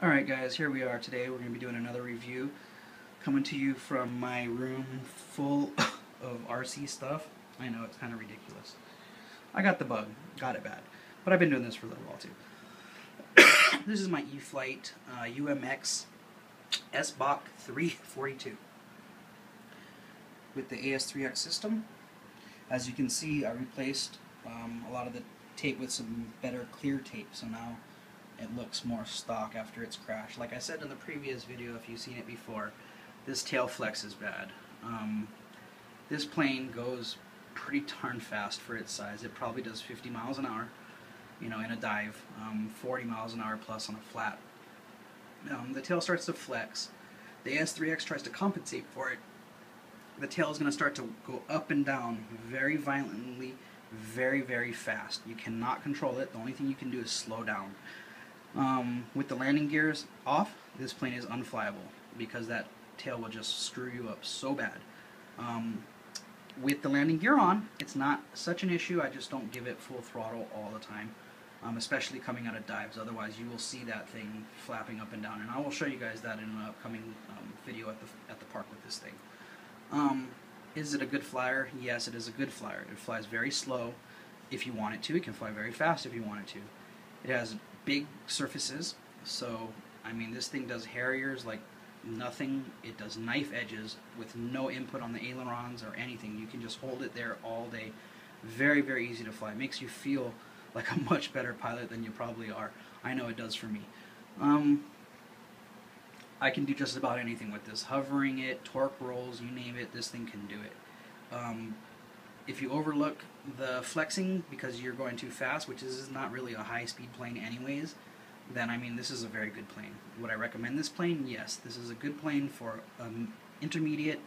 Alright guys, here we are today. We're going to be doing another review. Coming to you from my room full of RC stuff. I know, it's kind of ridiculous. I got the bug. Got it bad. But I've been doing this for a little while too. This is my E-Flight UMX Sbach 342 with the AS3X system. As you can see, I replaced a lot of the tape with some better clear tape, so now it looks more stock after its crash. Like I said in the previous video, if you've seen it before, this tail flex is bad. This plane goes pretty darn fast for its size. It probably does 50 miles an hour, you know, in a dive, 40 miles an hour plus on a flat. The tail starts to flex. The AS3X tries to compensate for it. The tail is going to start to go up and down very violently, very, very fast. You cannot control it. The only thing you can do is slow down. With the landing gears off, this plane is unflyable because that tail will just screw you up so bad. With the landing gear on, it's not such an issue. I just don't give it full throttle all the time, especially coming out of dives. Otherwise, you will see that thing flapping up and down, and I will show you guys that in an upcoming video at the park with this thing. Is it a good flyer? Yes, it is a good flyer. It flies very slow if you want it to. It can fly very fast if you want it to. It has big surfaces, so I mean, this thing does harriers like nothing. It does knife edges with no input on the ailerons or anything. You can just hold it there all day. Very, very easy to fly. It makes you feel like a much better pilot than you probably are. I know it does for me. I can do just about anything with this. Hovering it, torque rolls, you name it, this thing can do it. If you overlook the flexing because you're going too fast, which is not really a high-speed plane anyways, then I mean, this is a very good plane. Would I recommend this plane? Yes, this is a good plane for an intermediate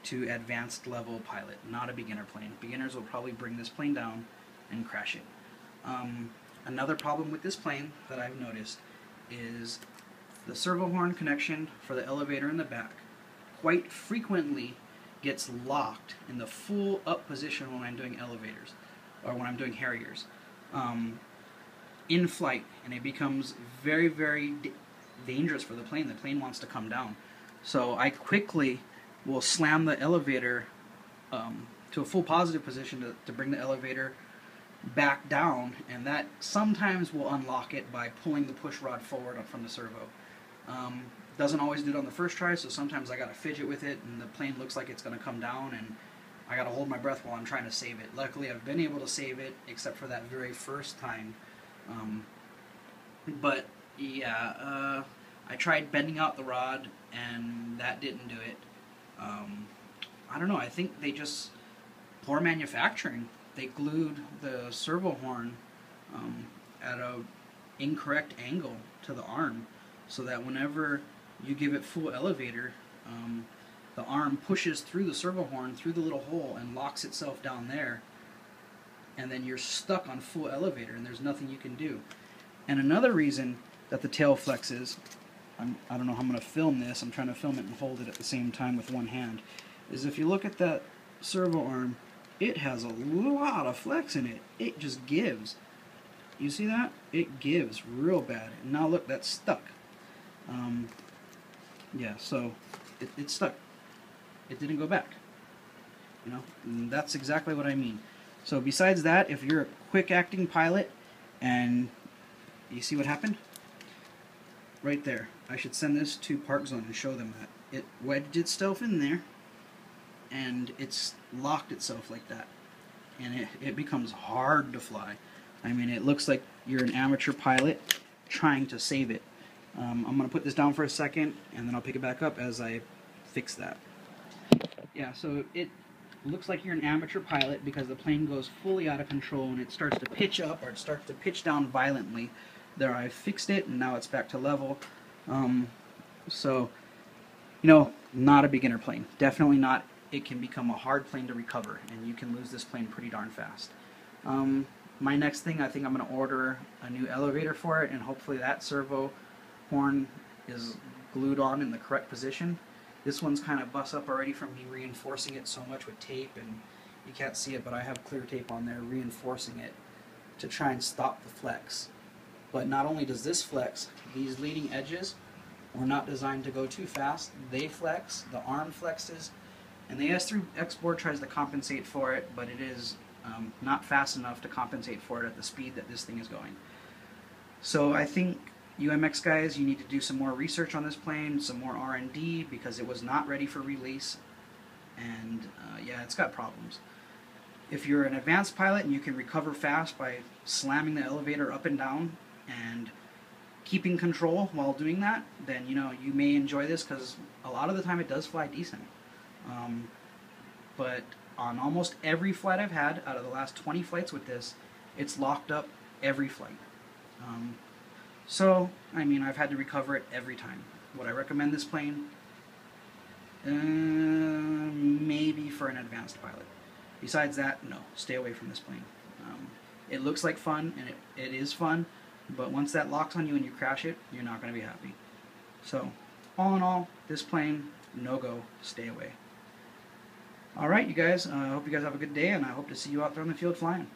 to advanced level pilot, not a beginner plane. Beginners will probably bring this plane down and crash it. Another problem with this plane that I've noticed is the servo horn connection for the elevator in the back quite frequently gets locked in the full up position when I'm doing elevators or when I'm doing harriers in flight, and it becomes very, very dangerous for the plane. The plane wants to come down, so I quickly will slam the elevator to a full positive position to bring the elevator back down, and that sometimes will unlock it by pulling the push rod forward from the servo. Doesn't always do it on the first try, so sometimes I gotta fidget with it and the plane looks like it's gonna come down and I gotta hold my breath while I'm trying to save it. Luckily I've been able to save it except for that very first time. But yeah, I tried bending out the rod and that didn't do it. I don't know, I think they just, poor manufacturing. They glued the servo horn at a incorrect angle to the arm, so that whenever you give it full elevator, the arm pushes through the servo horn, through the little hole, and locks itself down there, and then you're stuck on full elevator, and there's nothing you can do. And another reason that the tail flexes, I don't know how I'm going to film this, I'm trying to film it and hold it at the same time with one hand, is if you look at that servo arm, it has a lot of flex in it. It just gives. You see that? It gives real bad. And now look, that's stuck. Yeah, so it's stuck. It didn't go back. You know, and that's exactly what I mean. So besides that, if you're a quick-acting pilot and you see what happened? Right there. I should send this to Park Zone and show them that. It wedged itself in there and it's locked itself like that. And it becomes hard to fly. I mean, it looks like you're an amateur pilot trying to save it. I'm going to put this down for a second, and then I'll pick it back up as I fix that. Yeah, so it looks like you're an amateur pilot because the plane goes fully out of control and it starts to pitch up or it starts to pitch down violently. There, I fixed it, and now it's back to level. So, you know, not a beginner plane. Definitely not. It can become a hard plane to recover, and you can lose this plane pretty darn fast. My next thing, I think I'm going to order a new elevator for it, and hopefully that servo horn is glued on in the correct position. This one's kind of bust up already from me reinforcing it so much with tape, and you can't see it, but I have clear tape on there reinforcing it to try and stop the flex. But not only does this flex, these leading edges were not designed to go too fast. They flex, the arm flexes, and the S3X board tries to compensate for it, but it is not fast enough to compensate for it at the speed that this thing is going. So I think UMX guys, you need to do some more research on this plane, some more R&D, because it was not ready for release, and yeah, it's got problems. If you're an advanced pilot and you can recover fast by slamming the elevator up and down and keeping control while doing that, then you may enjoy this, because a lot of the time it does fly decent. But on almost every flight I've had, out of the last 20 flights with this, it's locked up every flight. So, I mean, I've had to recover it every time. Would I recommend this plane? Maybe for an advanced pilot. Besides that, no, stay away from this plane. It looks like fun, and it is fun, but once that locks on you and you crash it, you're not going to be happy. So, all in all, this plane, no go, stay away. Alright, you guys, I hope you guys have a good day, and I hope to see you out there on the field flying.